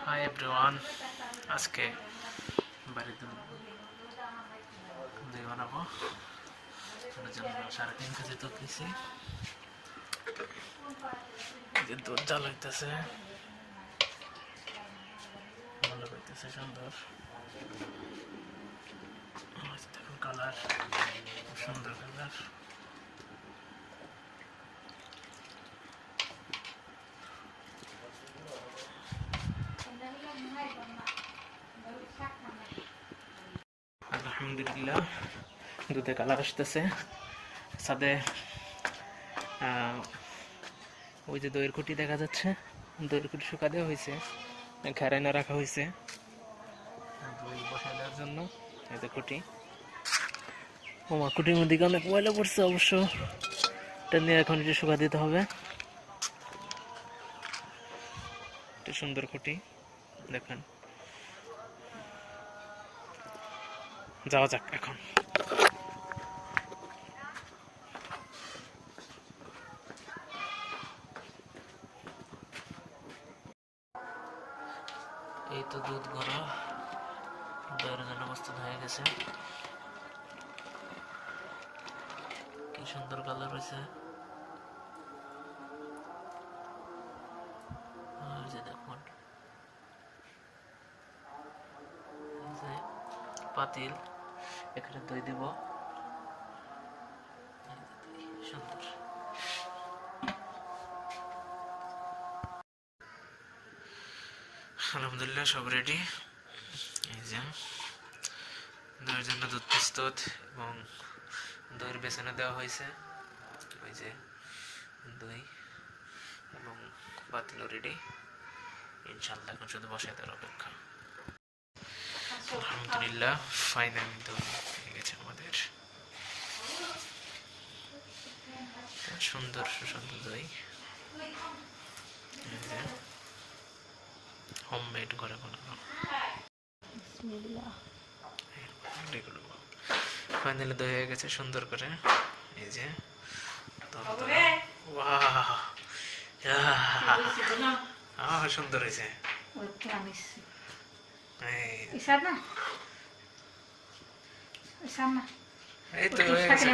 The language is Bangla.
হাই এভরিওয়ান, আজকে বাড়িতে দই বানাবো। ওর জন্য 3.5 কেজি দুধ নিছি। যে দুধ জাল হইতেছে, ভালো হইতেছে, সুন্দর। দেখুন কালার, সুন্দর কালার। আলহামদুলিল্লাহ, দুধে কালার আসতেছে। সাথে ওই যে দইয়ের কুটি দেখা যাচ্ছে, দইয়ের কুটি শুকা দেওয়া হয়েছে, ঘেরাইনা রাখা হয়েছে দই বসাই দেওয়ার জন্য। এই যে কুটি, ওমা কুটির মধ্যে অনেক ময়লা পড়ছে অবশ্য, এটা নিয়ে এখন একটু শুকা দিতে হবে। একটা সুন্দর কুটি দেখেন। যাওয়া যাক এখন। এই তো দুধ গরম, দইয়ের জন্য প্রস্তুত হয়ে গেছে। কি সুন্দর কালার হয়েছে। আর যে দেখুন, পাতিল, এখানে দই দিব। সুন্দর। আলহামদুলিল্লাহ, সব রেডি। এই যে দইয়ের জন্য দুধ প্রস্তুত এবং দইয়ের বেসনে দেওয়া হয়েছে। ওই যে দই এবং পাতিলও রেডি। ইনশাল্লাহ এখন শুধু বসাই দেওয়ার অপেক্ষা। আলহামদুলিল্লাহ, ফাইনাল দই হয়ে গেছে আমাদের। সুন্দর সুস্বাদু দই, হোমমেড ঘরে বানানো। ফাইনালি দই হয়ে গেছে সুন্দর করে। এই যে সুন্দর হয়েছে। এই তো হয়ে গেছে।